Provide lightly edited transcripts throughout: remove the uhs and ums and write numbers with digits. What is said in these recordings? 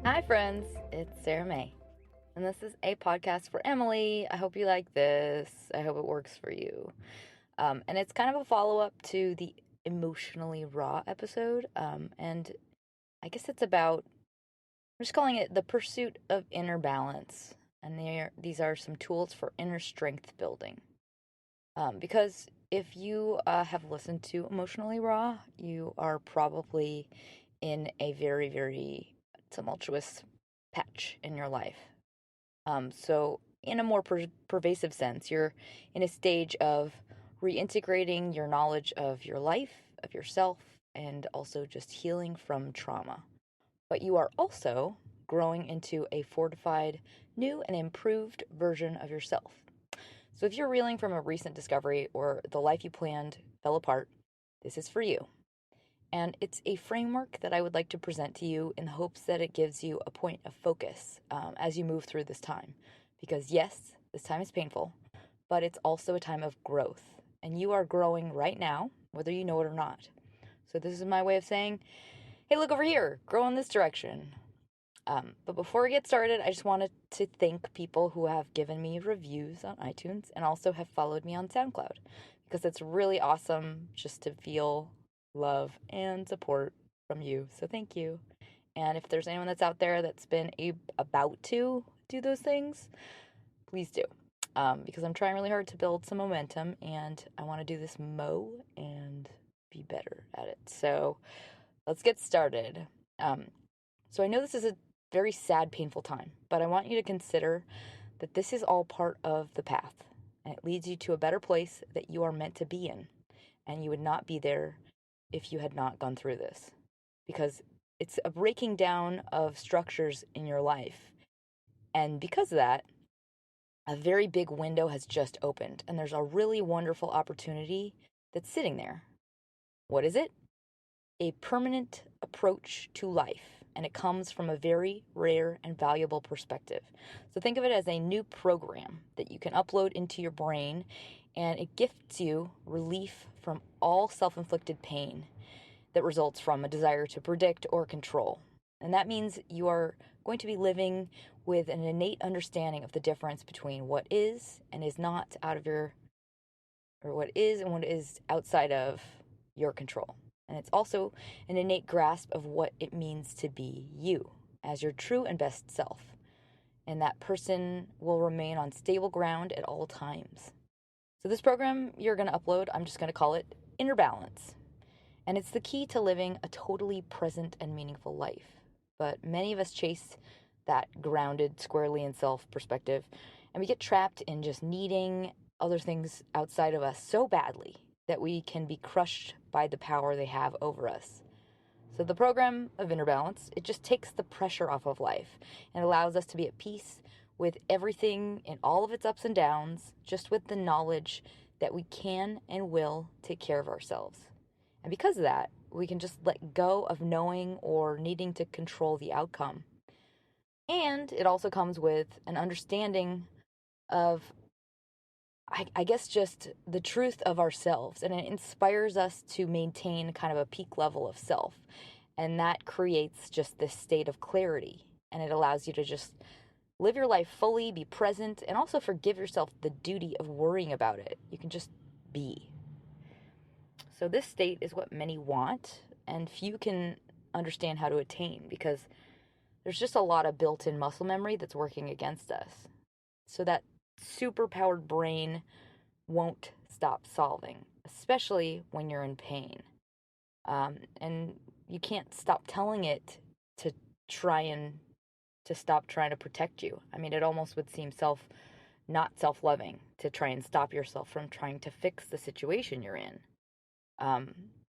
Hi, friends. It's Sarah May, and this is a podcast for Emily. I hope you like this. I hope it works for you. And it's kind of a follow up to the emotionally raw episode. And I guess it's about, I'm just calling it the pursuit of inner balance. And these are some tools for inner strength building. Because if you have listened to Emotionally Raw, you are probably in a very, very tumultuous patch in your life. So, in a more pervasive sense, you're in a stage of reintegrating your knowledge of your life, of yourself, and also just healing from trauma. But you are also growing into a fortified, new, and improved version of yourself. So, if you're reeling from a recent discovery or the life you planned fell apart, this is for you. And it's a framework that I would like to present to you in the hopes that it gives you a point of focus as you move through this time. Because, yes, this time is painful, but it's also a time of growth. And you are growing right now, whether you know it or not. So, this is my way of saying, hey, look over here, grow in this direction. But before we get started, I just wanted to thank people who have given me reviews on iTunes and also have followed me on SoundCloud because it's really awesome just to feel love and support from you. So thank you. And if there's anyone that's out there that's been about to do those things, please do. Because I'm trying really hard to build some momentum and I want to do this and be better at it. So let's get started. Um, so I know this is a very sad, painful time, but I want you to consider that this is all part of the path and it leads you to a better place that you are meant to be in. And you would not be there if you had not gone through this because it's a breaking down of structures in your life. And because of that, a very big window has just opened and there's a really wonderful opportunity that's sitting there. What is it? A permanent approach to life, and it comes from a very rare and valuable perspective. So think of it as a new program that you can upload into your brain, and it gifts you relief from all self inflicted pain that results from a desire to predict or control. And that means you are going to be living with an innate understanding of the difference between what is and is not out of your, or what is and what is outside of your control. And it's also an innate grasp of what it means to be you as your true and best self. And that person will remain on stable ground at all times. So, this program you're going to upload, I'm just going to call it Inner Balance. And it's the key to living a totally present and meaningful life. But many of us chase that grounded, squarely in self perspective, and we get trapped in just needing other things outside of us so badly that we can be crushed by the power they have over us. So the program of Inner Balance, it just takes the pressure off of life and allows us to be at peace with everything in all of its ups and downs, just with the knowledge that we can and will take care of ourselves. And because of that, we can just let go of knowing or needing to control the outcome. And it also comes with an understanding of, I guess, just the truth of ourselves. And it inspires us to maintain kind of a peak level of self. And that creates just this state of clarity. And it allows you to just live your life fully, be present, and also forgive yourself the duty of worrying about it. You can just be. So, this state is what many want, and few can understand how to attain because there's just a lot of built in muscle memory that's working against us. So, that superpowered brain won't stop solving, especially when you're in pain. And you can't stop telling it to try and to stop trying to protect you. I mean, it almost would seem not self loving to try and stop yourself from trying to fix the situation you're in. Um,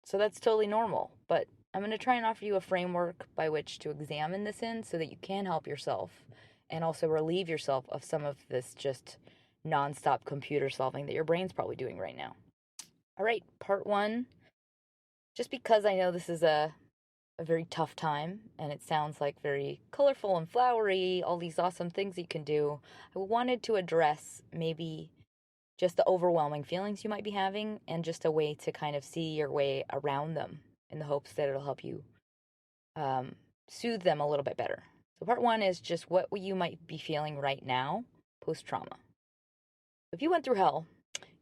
so that's totally normal. But I'm going to try and offer you a framework by which to examine this in so that you can help yourself and also relieve yourself of some of this just nonstop computer solving that your brain's probably doing right now. All right, part one. Just because I know this is a very tough time and it sounds like very colorful and flowery, all these awesome things you can do, I wanted to address maybe just the overwhelming feelings you might be having and just a way to kind of see your way around them in the hopes that it'll help you soothe them a little bit better. So part one is just what you might be feeling right now post-trauma. If you went through hell,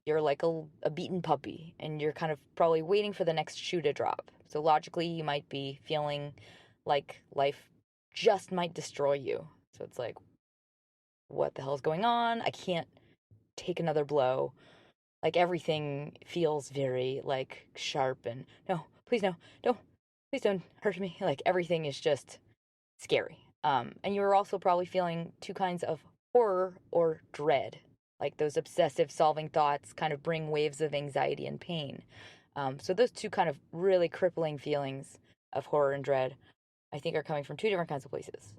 you're like a beaten puppy and you're kind of probably waiting for the next shoe to drop. So logically, you might be feeling like life just might destroy you. So it's like, what the hell is going on? I can't take another blow. Like everything feels very like sharp and no, please no, don't, please don't hurt me. Like everything is just scary. And you're also probably feeling two kinds of horror or dread. Like those obsessive solving thoughts kind of bring waves of anxiety and pain. So those two kind of really crippling feelings of horror and dread, I think, are coming from two different kinds of places.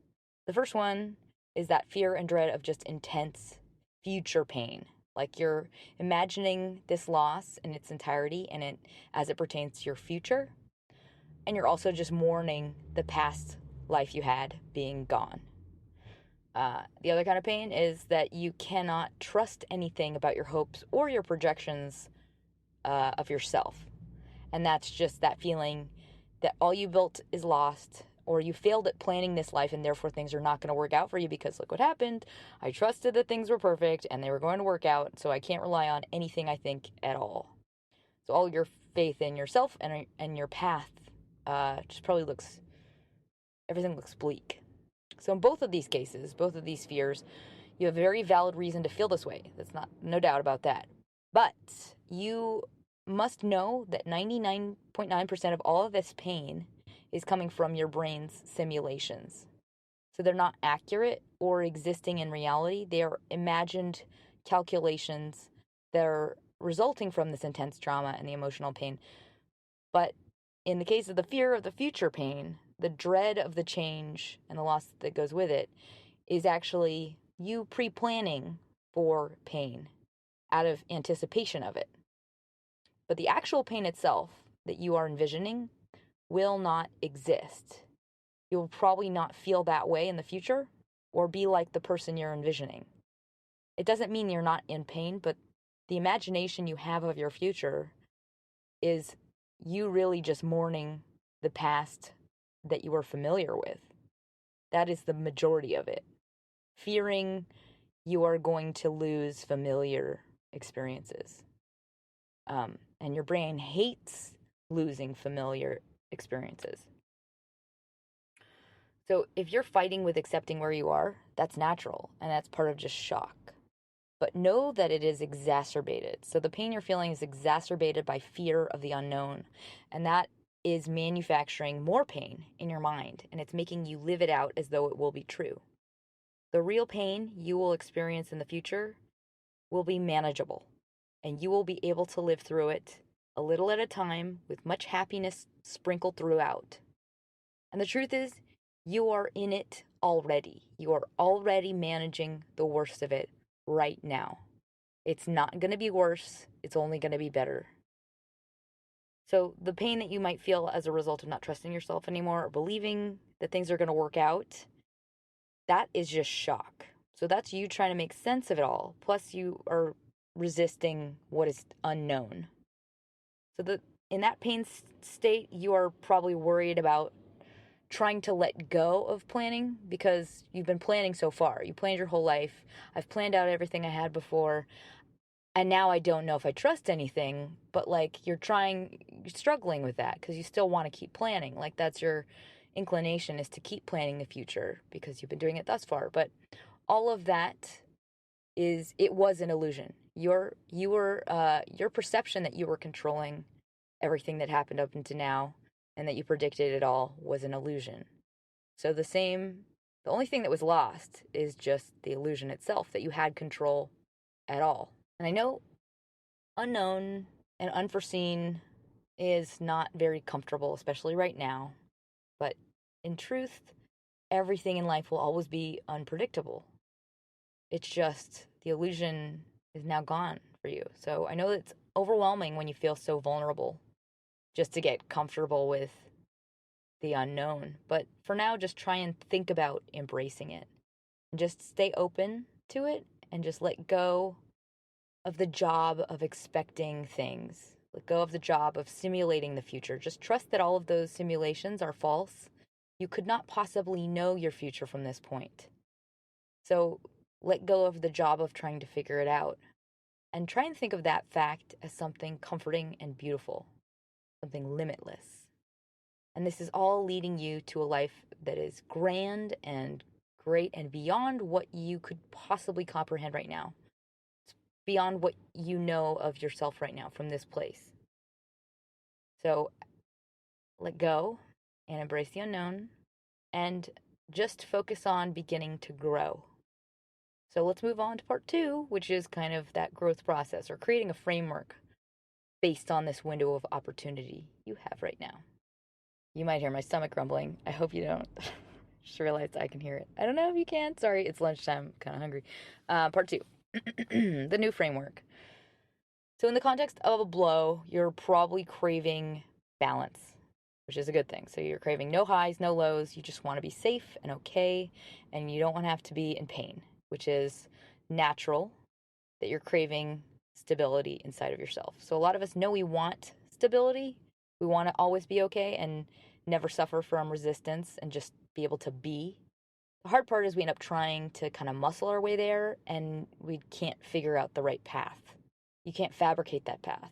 The first one is that fear and dread of just intense future pain. Like you're imagining this loss in its entirety and it as it pertains to your future. And you're also just mourning the past life you had being gone. The other kind of pain is that you cannot trust anything about your hopes or your projections of yourself. And that's just that feeling that all you built is lost, or you failed at planning this life and therefore things are not going to work out for you because look what happened. I trusted that things were perfect and they were going to work out, so I can't rely on anything I think at all. So all your faith in yourself and your path just probably everything looks bleak. So in both of these cases, both of these fears, you have a very valid reason to feel this way. That's no doubt about that. But you must know that 99.9% of all of this pain is coming from your brain's simulations. So they're not accurate or existing in reality. They are imagined calculations that are resulting from this intense trauma and the emotional pain. But in the case of the fear of the future pain, the dread of the change and the loss that goes with it is actually you pre-planning for pain out of anticipation of it. But the actual pain itself that you are envisioning will not exist. You'll probably not feel that way in the future or be like the person you're envisioning. It doesn't mean you're not in pain, but the imagination you have of your future is you really just mourning the past that you were familiar with. That is the majority of it. Fearing you are going to lose familiar experiences. And your brain hates losing familiar experiences. So if you're fighting with accepting where you are, that's natural, and that's part of just shock. But know that it is exacerbated. So the pain you're feeling is exacerbated by fear of the unknown, and that is manufacturing more pain in your mind, and it's making you live it out as though it will be true. The real pain you will experience in the future will be manageable, and you will be able to live through it a little at a time with much happiness sprinkled throughout. And the truth is, you are in it already. You are already managing the worst of it right now. It's not going to be worse, it's only going to be better. So the pain that you might feel as a result of not trusting yourself anymore or believing that things are going to work out, that is just shock. So that's you trying to make sense of it all. Plus you are resisting what is unknown. So in that pain state, you are probably worried about trying to let go of planning because you've been planning so far. You planned your whole life. I've planned out everything I had before. And now I don't know if I trust anything, but like you're struggling with that because you still want to keep planning. Like that's your inclination is to keep planning the future because you've been doing it thus far. But all of that it was an illusion. Your perception that you were controlling everything that happened up until now and that you predicted it all was an illusion. So the only thing that was lost is just the illusion itself that you had control at all. And I know unknown and unforeseen is not very comfortable, especially right now. But in truth, everything in life will always be unpredictable. It's just the illusion is now gone for you. So I know it's overwhelming when you feel so vulnerable just to get comfortable with the unknown. But for now, just try and think about embracing it. And just stay open to it and just let go of the job of expecting things. Let go of the job of simulating the future. Just trust that all of those simulations are false. You could not possibly know your future from this point. So let go of the job of trying to figure it out and try and think of that fact as something comforting and beautiful, something limitless. And this is all leading you to a life that is grand and great and beyond what you could possibly comprehend right now. It's beyond what you know of yourself right now from this place. So let go and embrace the unknown and just focus on beginning to grow. So let's move on to part 2, which is kind of that growth process or creating a framework based on this window of opportunity you have right now. You might hear my stomach grumbling. I hope you don't. Just realized I can hear it. I don't know if you can. Sorry, it's lunchtime. I'm kind of hungry. Part 2, the new framework. So in the context of a blow, you're probably craving balance, which is a good thing. So you're craving no highs, no lows. You just want to be safe and okay, and you don't want to have to be in pain, which is natural that you're craving stability inside of yourself. So a lot of us know we want stability. We want to always be okay and never suffer from resistance and just be able to be. The hard part is we end up trying to kind of muscle our way there and we can't figure out the right path. You can't fabricate that path.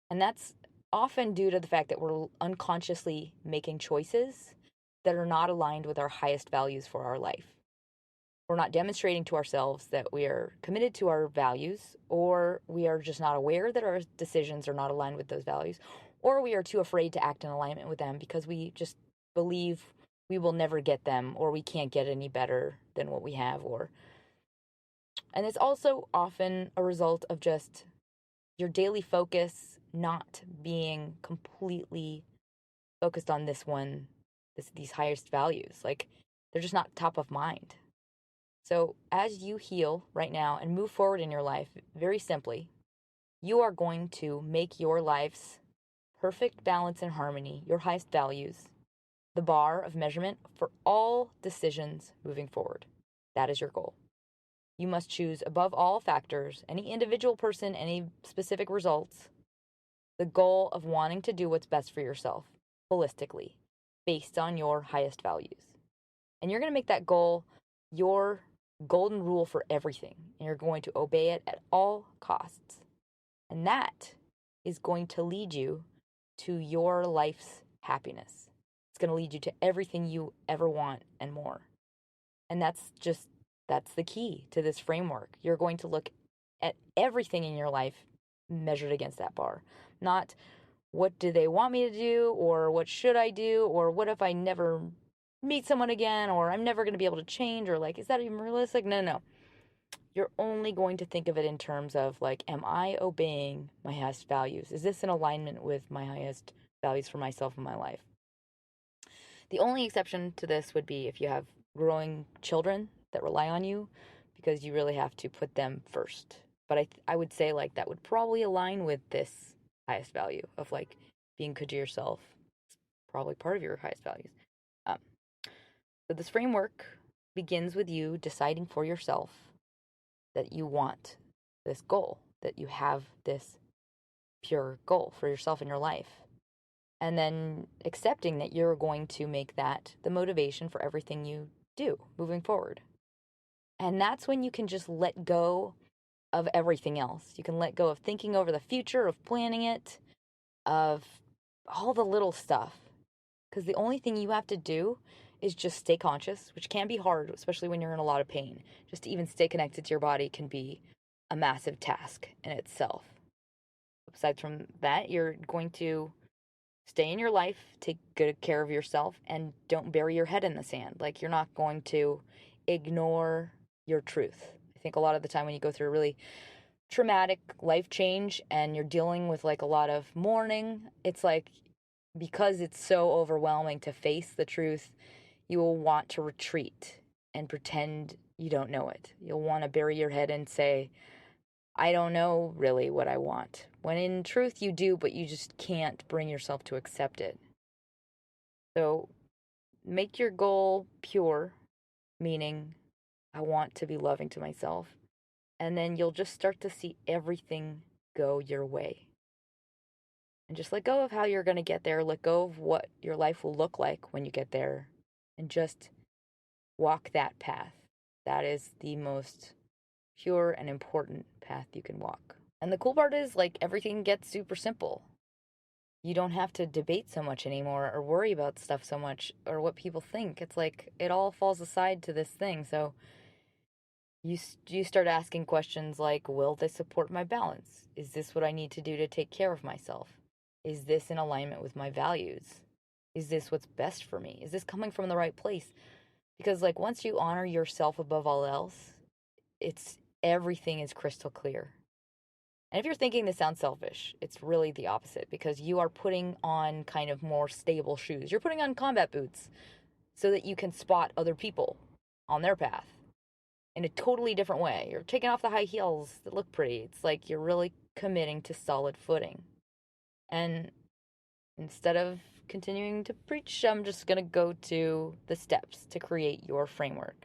And that's often due to the fact that we're unconsciously making choices that are not aligned with our highest values for our life. We're not demonstrating to ourselves that we are committed to our values, or we are just not aware that our decisions are not aligned with those values, or we are too afraid to act in alignment with them because we just believe we will never get them or we can't get any better than what we have. And it's also often a result of just your daily focus not being completely focused on these highest values. Like, they're just not top of mind. So as you heal right now and move forward in your life, very simply, you are going to make your life's perfect balance and harmony, your highest values, the bar of measurement for all decisions moving forward. That is your goal. You must choose above all factors, any individual person, any specific results, the goal of wanting to do what's best for yourself, holistically, based on your highest values. And you're going to make that goal your golden rule for everything. And you're going to obey it at all costs. And that is going to lead you to your life's happiness. It's going to lead you to everything you ever want and more. And that's the key to this framework. You're going to look at everything in your life measured against that bar. Not what do they want me to do, or what should I do, or what if I never meet someone again, or I'm never going to be able to change, or like, is that even realistic? No. You're only going to think of it in terms of like, am I obeying my highest values? Is this in alignment with my highest values for myself and my life? The only exception to this would be if you have growing children that rely on you, because you really have to put them first. But I would say like that would probably align with this highest value of like being good to yourself. It's probably part of your highest values. So this framework begins with you deciding for yourself that you want this goal, that you have this pure goal for yourself in your life. And then accepting that you're going to make that the motivation for everything you do moving forward. And that's when you can just let go of everything else. You can let go of thinking over the future, of planning it, of all the little stuff. Because the only thing you have to do is just stay conscious, which can be hard, especially when you're in a lot of pain. Just to even stay connected to your body can be a massive task in itself. Aside from that, you're going to stay in your life, take good care of yourself, and don't bury your head in the sand. Like, you're not going to ignore your truth. I think a lot of the time when you go through a really traumatic life change and you're dealing with like a lot of mourning, it's like, because it's so overwhelming to face the truth, you will want to retreat and pretend you don't know it. You'll want to bury your head and say, I don't know really what I want. When in truth you do, but you just can't bring yourself to accept it. So make your goal pure, meaning I want to be loving to myself. And then you'll just start to see everything go your way. And just let go of how you're going to get there. Let go of what your life will look like when you get there. and just walk that path. That is the most pure and important path you can walk. And the cool part is, like, everything gets super simple. You don't have to debate so much anymore or worry about stuff so much or what people think. It's like it all falls aside to this thing. So you start asking questions like, will this support my balance? Is this what I need to do to take care of myself? Is this in alignment with my values? Is this what's best for me? Is this coming from the right place? Because, like, once you honor yourself above all else, it's everything is crystal clear. And if you're thinking this sounds selfish, it's really the opposite, because you are putting on kind of more stable shoes. You're putting on combat boots so that you can spot other people on their path in a totally different way. You're taking off the high heels that look pretty. It's like you're really committing to solid footing. And instead of continuing to preach, I'm just going to go to the steps to create your framework.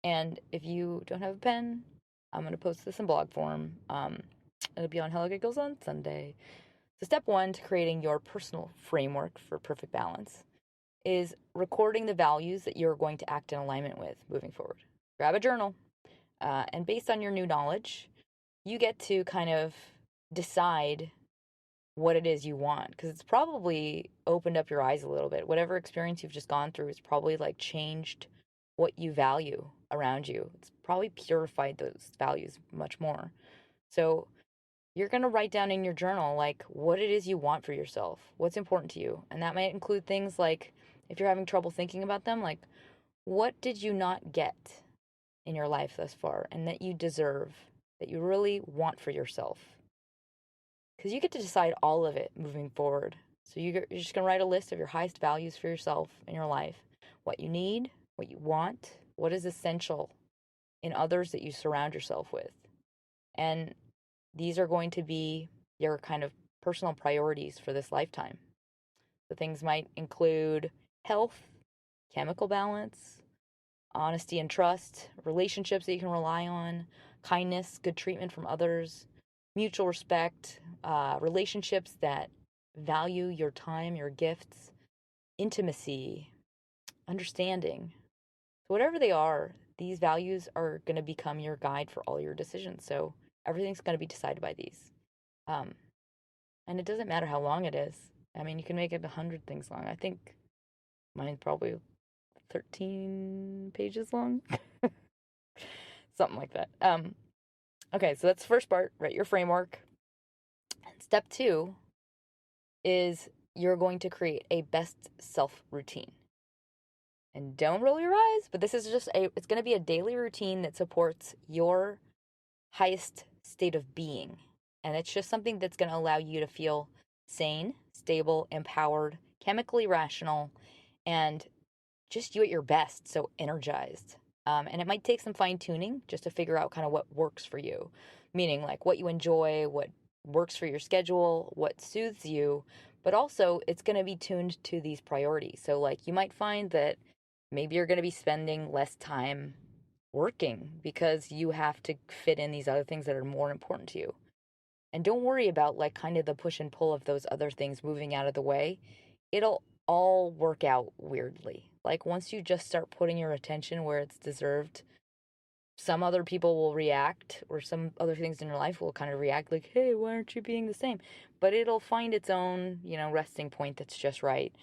And if you don't have a pen, I'm going to post this in blog form. It'll be on Hello Giggles on Sunday. So step one to creating your personal framework for perfect balance is recording the values that you're going to act in alignment with moving forward. Grab a journal, and based on your new knowledge, you get to kind of decide what it is you want, because it's probably opened up your eyes a little bit. Whatever experience you've just gone through has probably like changed what you value around you. It's probably purified those values much more. So you're going to write down in your journal like what it is you want for yourself, what's important to you. And that might include things like, if you're having trouble thinking about them, like, what did you not get in your life thus far and that you deserve, that you really want for yourself? Because you get to decide all of it moving forward. So you're just going to write a list of your highest values for yourself in your life, what you need, what you want, what is essential in others that you surround yourself with. And these are going to be your kind of personal priorities for this lifetime. The things might include health, chemical balance, honesty and trust, relationships that you can rely on, kindness, good treatment from others, mutual respect, relationships that value your time, your gifts, intimacy, understanding. So whatever they are, these values are going to become your guide for all your decisions. So everything's going to be decided by these. And it doesn't matter how long it is. I mean, you can make it 100 things long. I think mine's probably 13 pages long. Something like that. Okay, so that's the first part, write your framework. And step two is you're going to create a best self routine. And don't roll your eyes, but this is it's going to be a daily routine that supports your highest state of being. And it's just something that's going to allow you to feel sane, stable, empowered, chemically rational, and just you at your best, so energized. And it might take some fine tuning just to figure out kind of what works for you, meaning like what you enjoy, what works for your schedule, what soothes you, but also it's going to be tuned to these priorities. So, like, you might find that maybe you're going to be spending less time working because you have to fit in these other things that are more important to you. And don't worry about like kind of the push and pull of those other things moving out of the way. It'll all work out weirdly. Like, once you just start putting your attention where it's deserved, some other people will react, or some other things in your life will kind of react like, hey, why aren't you being the same? But it'll find its own, resting point that's just right.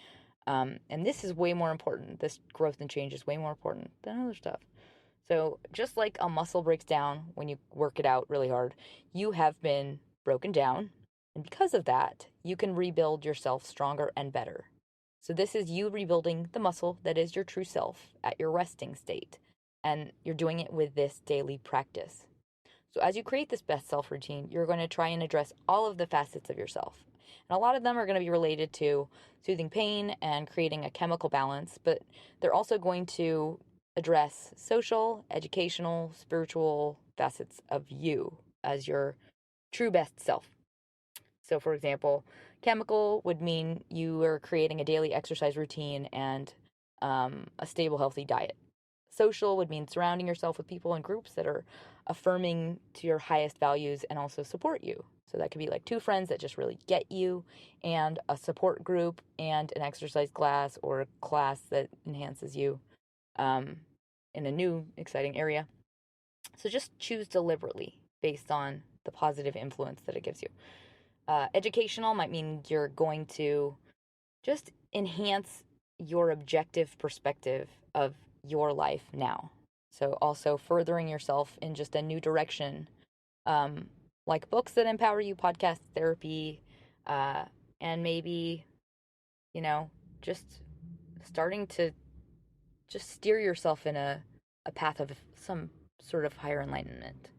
And this is way more important. This growth and change is way more important than other stuff. So just like a muscle breaks down when you work it out really hard, you have been broken down. And because of that, you can rebuild yourself stronger and better. So this is you rebuilding the muscle that is your true self at your resting state. And you're doing it with this daily practice. So as you create this best self routine, you're going to try and address all of the facets of yourself. And a lot of them are going to be related to soothing pain and creating a chemical balance, but they're also going to address social, educational, spiritual facets of you as your true best self. So, for example, chemical would mean you are creating a daily exercise routine and a stable, healthy diet. Social would mean surrounding yourself with people and groups that are affirming to your highest values and also support you. So that could be like 2 friends that just really get you, and a support group, and an exercise class or a class that enhances you in a new exciting area. So just choose deliberately based on the positive influence that it gives you. Educational might mean you're going to just enhance your objective perspective of your life now. So also furthering yourself in just a new direction, um, like books that empower you, podcast therapy, uh, and maybe, you know, just starting to just steer yourself in a path of some sort of higher enlightenment.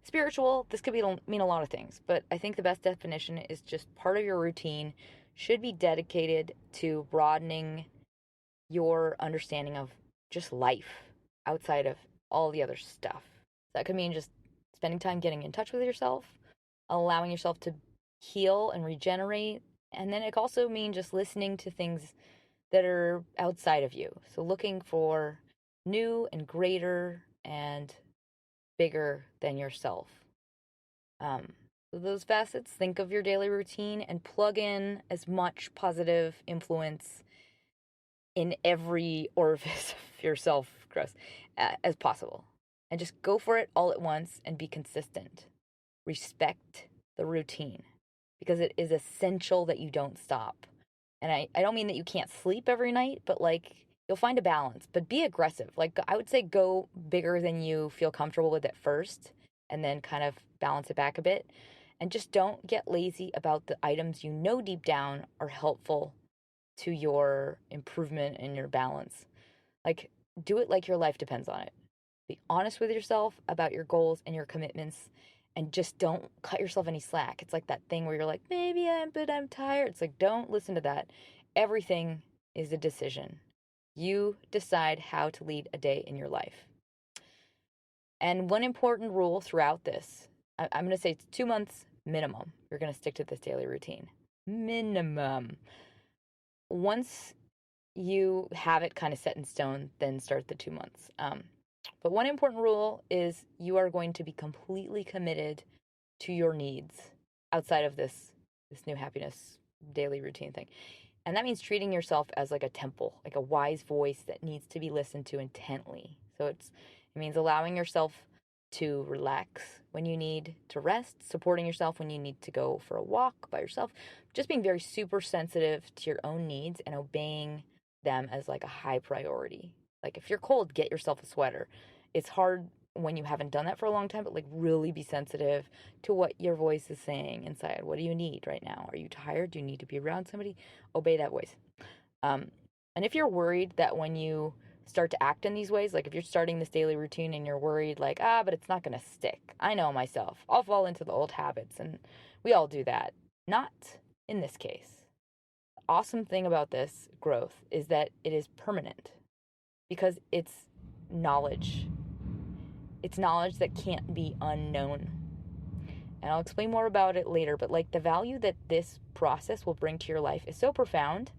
Spiritual, this could mean a lot of things, but I think the best definition is just part of your routine should be dedicated to broadening your understanding of just life outside of all the other stuff. That could mean just spending time getting in touch with yourself, allowing yourself to heal and regenerate. And then it could also mean just listening to things that are outside of you. So looking for new and greater and bigger than yourself. So those facets, think of your daily routine and plug in as much positive influence in every orifice of yourself, gross, as possible. And just go for it all at once and be consistent. Respect the routine because it is essential that you don't stop. And I don't mean that you can't sleep every night, but like you'll find a balance, but be aggressive. Like I would say go bigger than you feel comfortable with at first and then kind of balance it back a bit. And just don't get lazy about the items you know deep down are helpful to your improvement and your balance. Like, do it like your life depends on it. Be honest with yourself about your goals and your commitments, and just don't cut yourself any slack. It's like that thing where you're like, but I'm tired. It's like, don't listen to that. Everything is a decision. You decide how to lead a day in your life. And one important rule throughout this, I'm going to say it's 2 months minimum. You're going to stick to this daily routine. Minimum. Once you have it kind of set in stone, then start the 2 months. But one important rule is you are going to be completely committed to your needs outside of this new happiness daily routine thing. And that means treating yourself as like a temple, like a wise voice that needs to be listened to intently. So it means allowing yourself to relax when you need to rest, supporting yourself when you need to go for a walk by yourself, just being very super sensitive to your own needs and obeying them as like a high priority. Like if you're cold, get yourself a sweater. It's hard when you haven't done that for a long time, but like really be sensitive to what your voice is saying inside. What do you need right now? Are you tired? Do you need to be around somebody? Obey that voice. And if you're worried that when you start to act in these ways, like if you're starting this daily routine and you're worried like, but it's not going to stick. I know myself. I'll fall into the old habits, and we all do that. Not in this case. The awesome thing about this growth is that it is permanent because it's knowledge. It's knowledge that can't be unknown. And I'll explain more about it later, but like the value that this process will bring to your life is so profound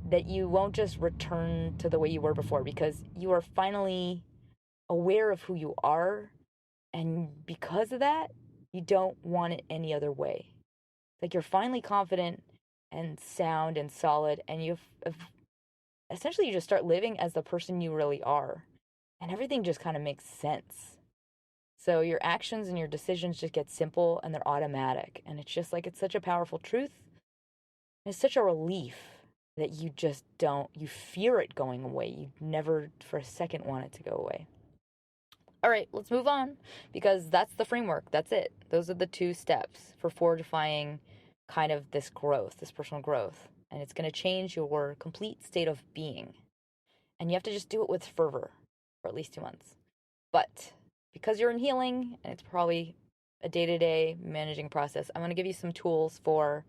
that you won't just return to the way you were before because you are finally aware of who you are. And because of that, you don't want it any other way. Like you're finally confident and sound and solid, and essentially you just start living as the person you really are. And everything just kind of makes sense. So your actions and your decisions just get simple and they're automatic. And it's just like, it's such a powerful truth. It's such a relief that you just you fear it going away. You never for a second want it to go away. All right, let's move on because that's the framework. That's it. Those are the 2 steps for fortifying kind of this growth, this personal growth. And it's going to change your complete state of being. And you have to just do it with fervor for at least 2 months. But because you're in healing and it's probably a day-to-day managing process, I'm going to give you some tools for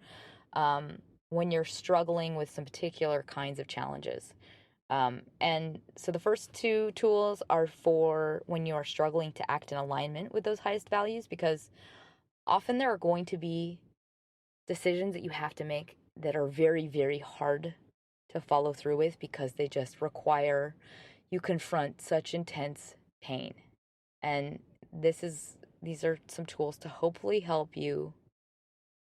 when you're struggling with some particular kinds of challenges. And so the first 2 tools are for when you are struggling to act in alignment with those highest values, because often there are going to be decisions that you have to make that are very, very hard to follow through with because they just require you confront such intense pain. And this is these are some tools to hopefully help you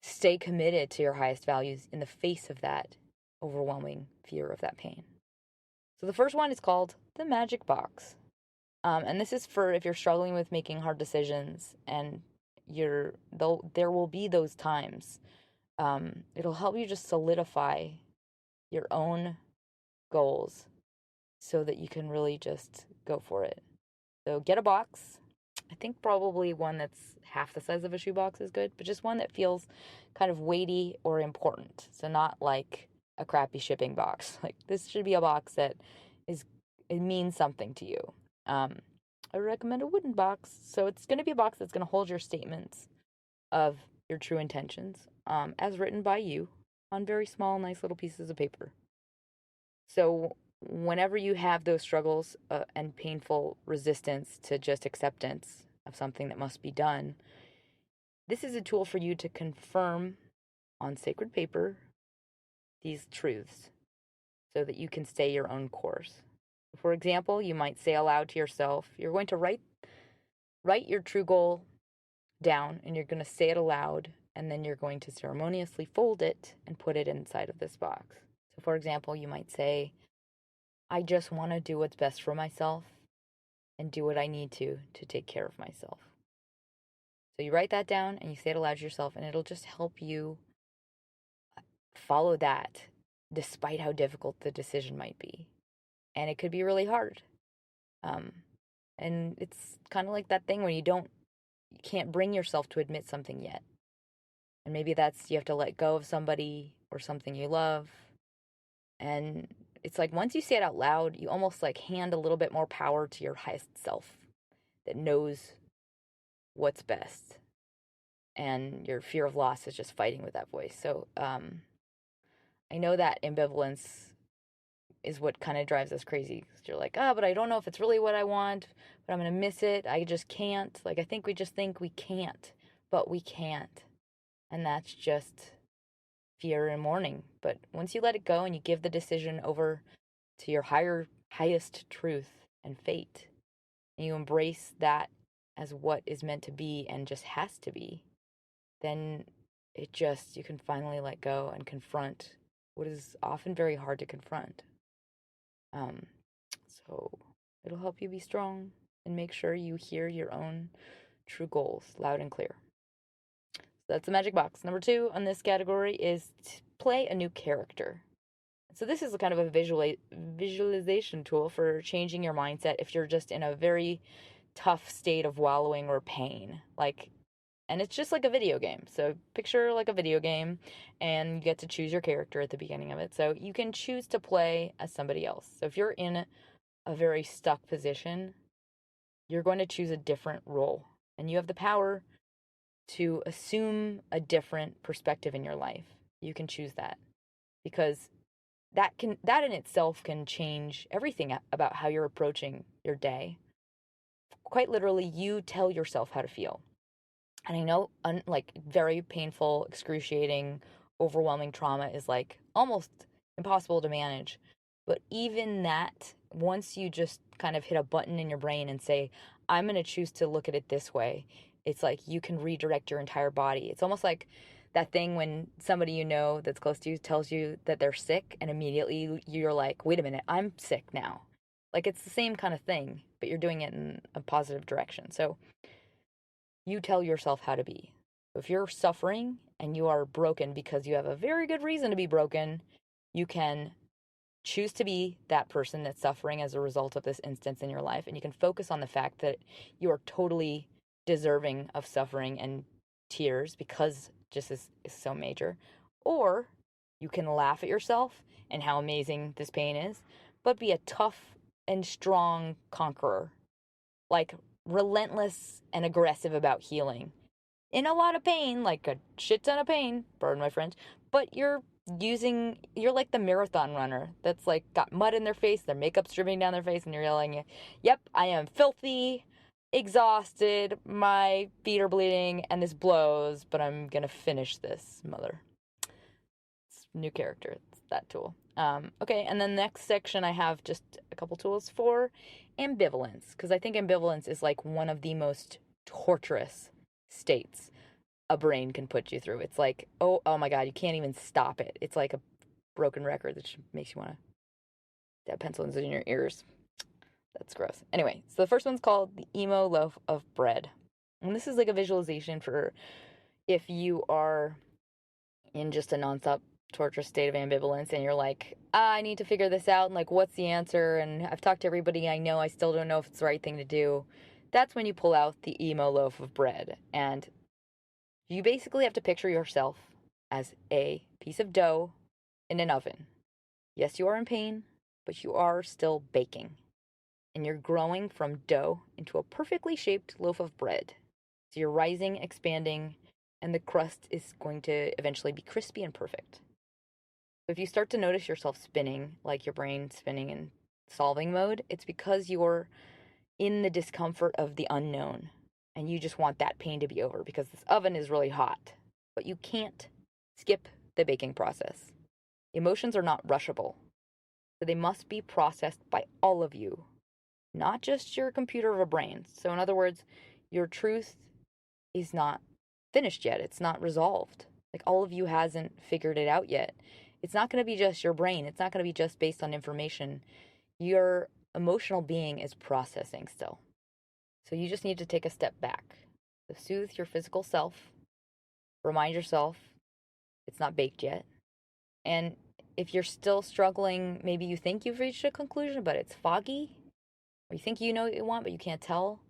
stay committed to your highest values in the face of that overwhelming fear of that pain. So the first one is called the magic box. And this is for if you're struggling with making hard decisions and there will be those times. It'll help you just solidify your own goals so that you can really just go for it. So get a box. I think probably one that's half the size of a shoebox is good, but just one that feels kind of weighty or important. So not like a crappy shipping box. Like this should be a box that it means something to you. I recommend a wooden box. So it's going to be a box that's going to hold your statements of your true intentions, as written by you on very small, nice little pieces of paper. So whenever you have those struggles and painful resistance to just acceptance of something that must be done, this is a tool for you to confirm on sacred paper these truths so that you can stay your own course. For example, you might say aloud to yourself, you're going to write your true goal down and you're going to say it aloud, and then you're going to ceremoniously fold it and put it inside of this box. So for example, you might say, I just want to do what's best for myself and do what I need to take care of myself. So you write that down and you say it aloud to yourself, and it'll just help you follow that despite how difficult the decision might be. And it could be really hard. And it's kind of like that thing when you can't bring yourself to admit something yet. And maybe that's you have to let go of somebody or something you love. And it's like once you say it out loud, you almost like hand a little bit more power to your highest self that knows what's best. And your fear of loss is just fighting with that voice. So I know that ambivalence is what kind of drives us crazy. You're like, but I don't know if it's really what I want, but I'm going to miss it. I just can't. Like, I think we just think we can't, but we can't. And that's just fear and mourning. But once you let it go and you give the decision over to your highest truth and fate, and you embrace that as what is meant to be and just has to be, then you can finally let go and confront what is often very hard to confront. So it'll help you be strong and make sure you hear your own true goals loud and clear. So that's the magic box. Number 2 on this category is to play a new character. So this is a kind of a visualization tool for changing your mindset if you're just in a very tough state of wallowing or pain. And it's just like a video game. So picture like a video game, and you get to choose your character at the beginning of it. So you can choose to play as somebody else. So if you're in a very stuck position, you're going to choose a different role. And you have the power to assume a different perspective in your life. You can choose that. Because that in itself can change everything about how you're approaching your day. Quite literally, you tell yourself how to feel. And I know very painful, excruciating, overwhelming trauma is like almost impossible to manage. But even that, once you just kind of hit a button in your brain and say, I'm going to choose to look at it this way, it's like you can redirect your entire body. It's almost like that thing when somebody you know that's close to you tells you that they're sick, and immediately you're like, wait a minute, I'm sick now. Like it's the same kind of thing, but you're doing it in a positive direction. So you tell yourself how to be. If you're suffering and you are broken because you have a very good reason to be broken, you can choose to be that person that's suffering as a result of this instance in your life. And you can focus on the fact that you are totally deserving of suffering and tears because just is so major. Or you can laugh at yourself and how amazing this pain is, but be a tough and strong conqueror. Like relentless and aggressive about healing. In a lot of pain, like a shit ton of pain, pardon my French, but you're like the marathon runner that's like got mud in their face, their makeup's dripping down their face, and you're yelling, yep, I am filthy, exhausted, my feet are bleeding, and this blows, but I'm gonna finish this, mother. It's new character, it's that tool. Okay, and then the next section I have just a couple tools for ambivalence, because I think ambivalence is like one of the most torturous states a brain can put you through. It's like, oh my God, you can't even stop it. It's like a broken record that just makes you want to stab pencils in your ears. That's gross. Anyway, so the first one's called the emo loaf of bread. And this is like a visualization for if you are in just a nonstop torturous state of ambivalence and you're like, I need to figure this out and like what's the answer, and I've talked to everybody I know, I still don't know if it's the right thing to do. That's when you pull out the emo loaf of bread, and you basically have to picture yourself as a piece of dough in an oven. Yes, you are in pain, but you are still baking, and you're growing from dough into a perfectly shaped loaf of bread. So you're rising, expanding, and the crust is going to eventually be crispy and perfect. So if you start to notice yourself spinning, like your brain spinning in solving mode, it's because you're in the discomfort of the unknown and you just want that pain to be over because this oven is really hot. But you can't skip the baking process. Emotions are not rushable, so they must be processed by all of you, not just your computer of a brain. So, in other words, your truth is not finished yet. It's not resolved. Like all of you hasn't figured it out yet. It's not going to be just your brain. It's not going to be just based on information. Your emotional being is processing still. So you just need to take a step back. So soothe your physical self. Remind yourself it's not baked yet. And if you're still struggling, maybe you think you've reached a conclusion, but it's foggy, or you think you know what you want, but you can't tell,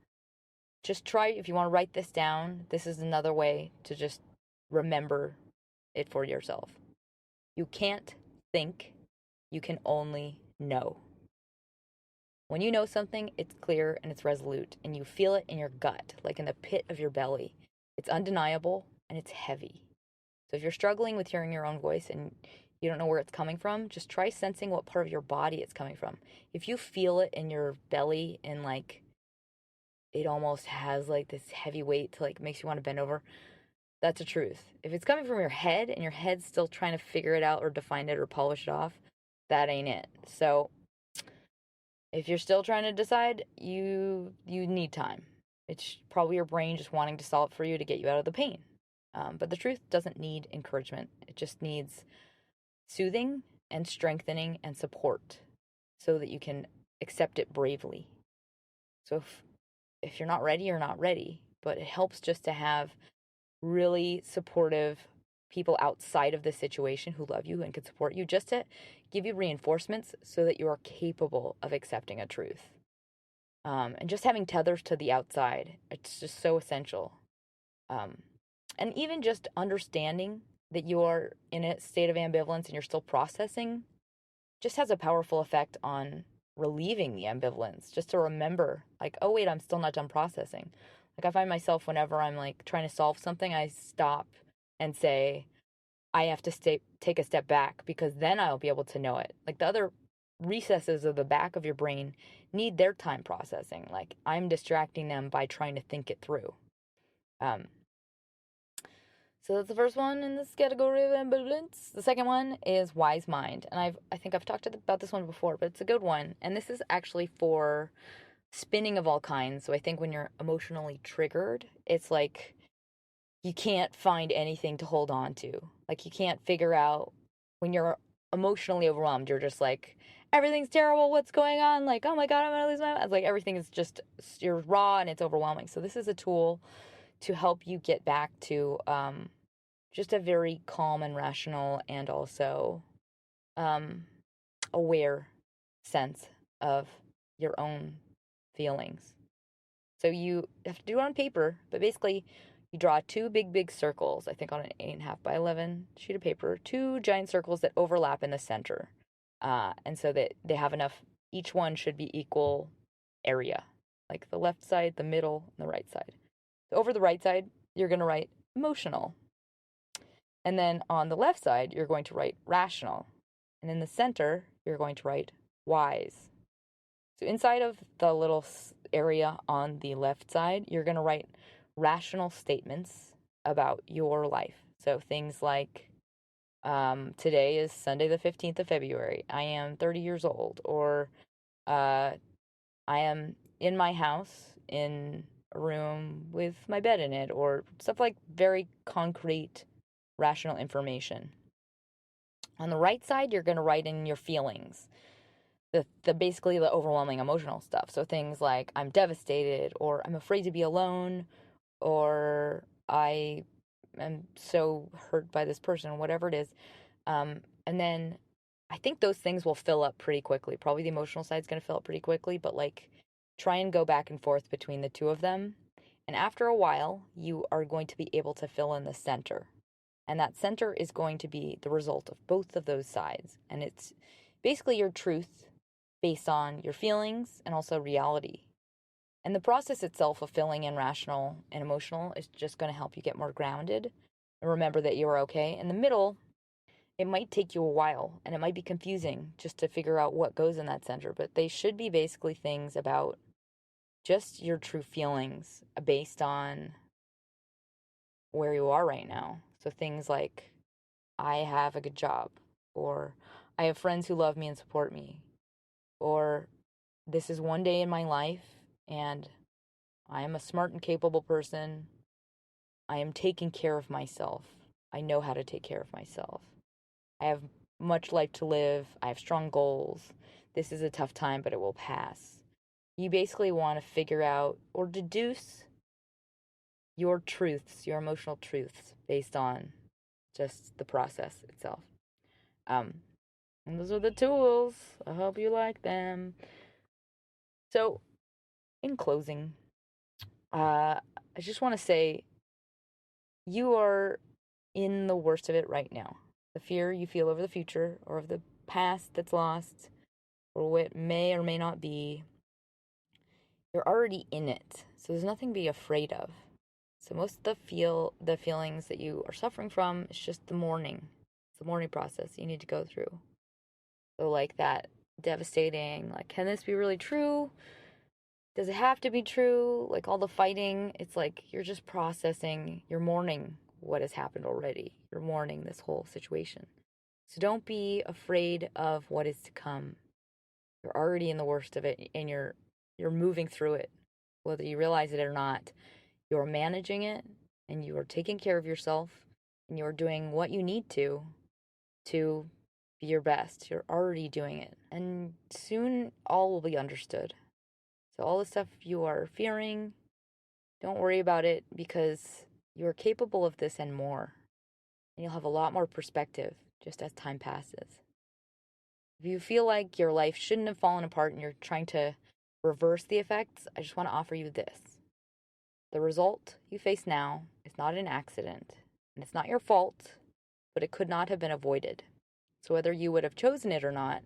just try, if you want to write this down, this is another way to just remember it for yourself. You can't think, you can only know. When you know something, it's clear and it's resolute, and you feel it in your gut, like in the pit of your belly. It's undeniable and it's heavy. So if you're struggling with hearing your own voice and you don't know where it's coming from, just try sensing what part of your body it's coming from. If you feel it in your belly and like it almost has like this heavy weight to like makes you want to bend over, that's a truth. If it's coming from your head and your head's still trying to figure it out or define it or polish it off, that ain't it. So if you're still trying to decide, you need time. It's probably your brain just wanting to solve it for you to get you out of the pain. But the truth doesn't need encouragement. It just needs soothing and strengthening and support so that you can accept it bravely. So if you're not ready, you're not ready. But it helps just to have really supportive people outside of the situation who love you and can support you, just to give you reinforcements so that you are capable of accepting a truth. And just having tethers to the outside, it's just so essential. And even just understanding that you are in a state of ambivalence and you're still processing just has a powerful effect on relieving the ambivalence. Just to remember, like, oh, wait, I'm still not done processing. Like, I find myself whenever I'm like trying to solve something, I stop and say, I have to take a step back because then I'll be able to know it. Like, the other recesses of the back of your brain need their time processing. Like, I'm distracting them by trying to think it through. So that's the first one in this category of ambivalence. The second one is wise mind. And I think I've talked about this one before, but it's a good one. And this is actually for spinning of all kinds. So I think when you're emotionally triggered, it's like you can't find anything to hold on to. Like you can't figure out when you're emotionally overwhelmed, you're just like, everything's terrible. What's going on? Like, oh my God, I'm going to lose my mind. It's like everything is just, you're raw and it's overwhelming. So this is a tool to help you get back to just a very calm and rational and also aware sense of your own feelings. So you have to do it on paper, but basically you draw two big circles, I think on an 8.5 by 11 sheet of paper, two giant circles that overlap in the center. And so that they have enough, each one should be equal area, like the left side, the middle, and the right side. So over the right side, you're going to write emotional. And then on the left side, you're going to write rational. And in the center, you're going to write wise. So inside of the little area on the left side, you're going to write rational statements about your life. So things like, today is Sunday the 15th of February. I am 30 years old. Or I am in my house a room with my bed in it, or stuff like very concrete, rational information. On the right side, you're going to write in your feelings, the basically the overwhelming emotional stuff. So things like I'm devastated, or I'm afraid to be alone, or I am so hurt by this person, whatever it is. And then I think those things will fill up pretty quickly. Probably the emotional side is going to fill up pretty quickly, but like try and go back and forth between the two of them. And after a while, you are going to be able to fill in the center. And that center is going to be the result of both of those sides. And it's basically your truth based on your feelings and also reality. And the process itself of filling in rational and emotional is just going to help you get more grounded and remember that you're okay. In the middle, it might take you a while and it might be confusing just to figure out what goes in that center, but they should be basically things about just your true feelings based on where you are right now. So things like, I have a good job, or I have friends who love me and support me, or this is one day in my life and I am a smart and capable person. I am taking care of myself. I know how to take care of myself. I have much life to live. I have strong goals. This is a tough time, but it will pass. You basically want to figure out or deduce your truths, your emotional truths, based on just the process itself. Um, and those are the tools. I hope you like them. So, in closing, I just want to say you are in the worst of it right now. The fear you feel over the future or of the past that's lost or what may or may not be, you're already in it. So there's nothing to be afraid of. So most of the feelings that you are suffering from is just the mourning. It's the mourning process you need to go through. So like that devastating, like, can this be really true? Does it have to be true? Like all the fighting, it's like you're just processing, you're mourning what has happened already. You're mourning this whole situation. So don't be afraid of what is to come. You're already in the worst of it and you're moving through it. Whether you realize it or not, you're managing it and you are taking care of yourself and you're doing what you need to be your best. You're already doing it. And soon all will be understood. So all the stuff you are fearing, don't worry about it because you are capable of this and more. And you'll have a lot more perspective just as time passes. If you feel like your life shouldn't have fallen apart and you're trying to reverse the effects, I just want to offer you this. The result you face now is not an accident, and it's not your fault, but it could not have been avoided. So whether you would have chosen it or not,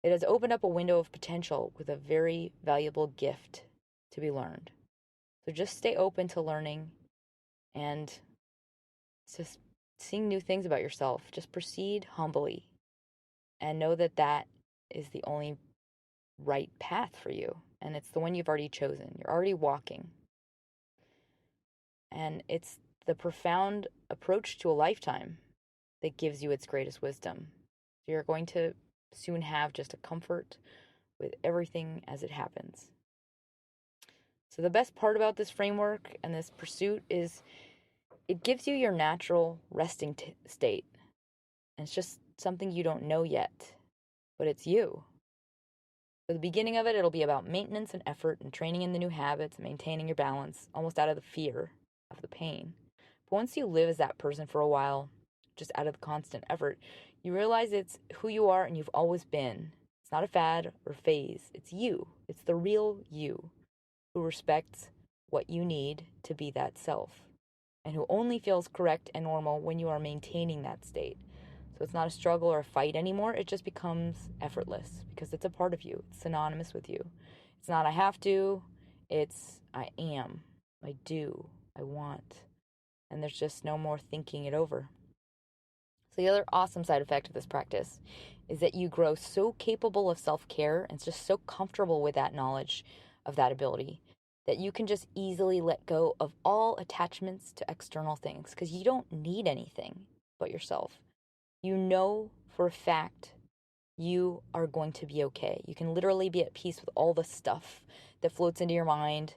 it has opened up a window of potential with a very valuable gift to be learned. So just stay open to learning and just seeing new things about yourself. Just proceed humbly and know that that is the only right path for you. And it's the one you've already chosen. You're already walking. And it's the profound approach to a lifetime that gives you its greatest wisdom. So you're going to soon have just a comfort with everything as it happens. So the best part about this framework and this pursuit is it gives you your natural resting state. And it's just something you don't know yet, but it's you. For the beginning of it, it'll be about maintenance and effort and training in the new habits and maintaining your balance, almost out of the fear of the pain. But once you live as that person for a while, just out of the constant effort, you realize it's who you are and you've always been. It's not a fad or phase. It's you. It's the real you who respects what you need to be that self and who only feels correct and normal when you are maintaining that state. So it's not a struggle or a fight anymore. It just becomes effortless because it's a part of you. It's synonymous with you. It's not I have to. It's I am. I do. I want. And there's just no more thinking it over. So the other awesome side effect of this practice is that you grow so capable of self-care and just so comfortable with that knowledge of that ability that you can just easily let go of all attachments to external things because you don't need anything but yourself. You know for a fact you are going to be okay. You can literally be at peace with all the stuff that floats into your mind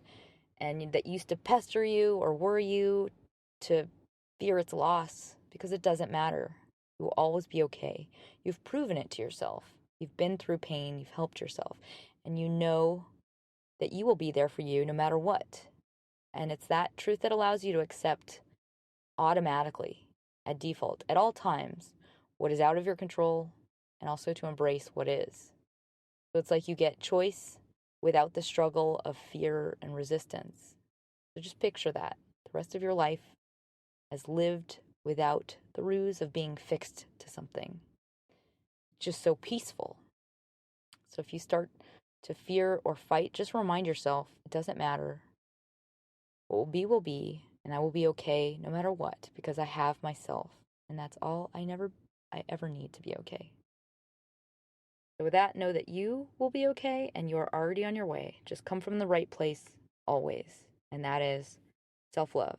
and that used to pester you or worry you to fear its loss, because it doesn't matter. You will always be okay. You've proven it to yourself. You've been through pain, you've helped yourself, and you know that you will be there for you no matter what. And it's that truth that allows you to accept automatically, at default, at all times, what is out of your control, and also to embrace what is. So it's like you get choice without the struggle of fear and resistance. So just picture that. The rest of your life as lived without the ruse of being fixed to something. Just so peaceful. So if you start to fear or fight, just remind yourself it doesn't matter. What will be, and I will be okay no matter what, because I have myself. And that's all I ever need to be okay. So with that, know that you will be okay and you are already on your way. Just come from the right place always. And that is self-love.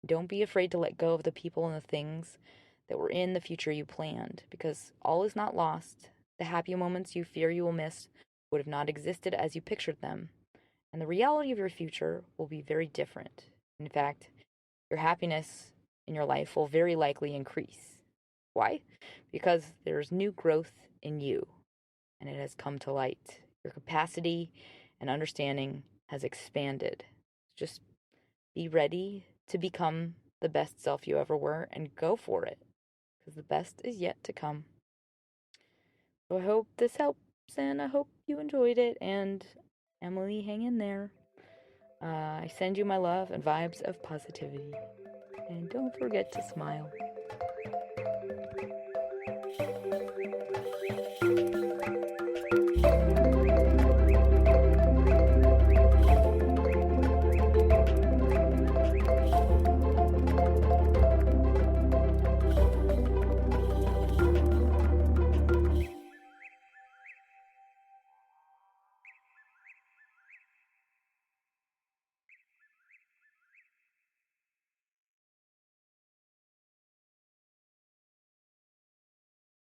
Don't be afraid to let go of the people and the things that were in the future you planned, because all is not lost. The happy moments you fear you will miss would have not existed as you pictured them, and the reality of your future will be very different. In fact, your happiness in your life will very likely increase. Why? Because there's new growth in you, and it has come to light. Your capacity and understanding has expanded. Just be ready to become the best self you ever were and go for it, because the best is yet to come. So I hope this helps, and I hope you enjoyed it. And Emily, hang in there. I send you my love and vibes of positivity. And don't forget to smile.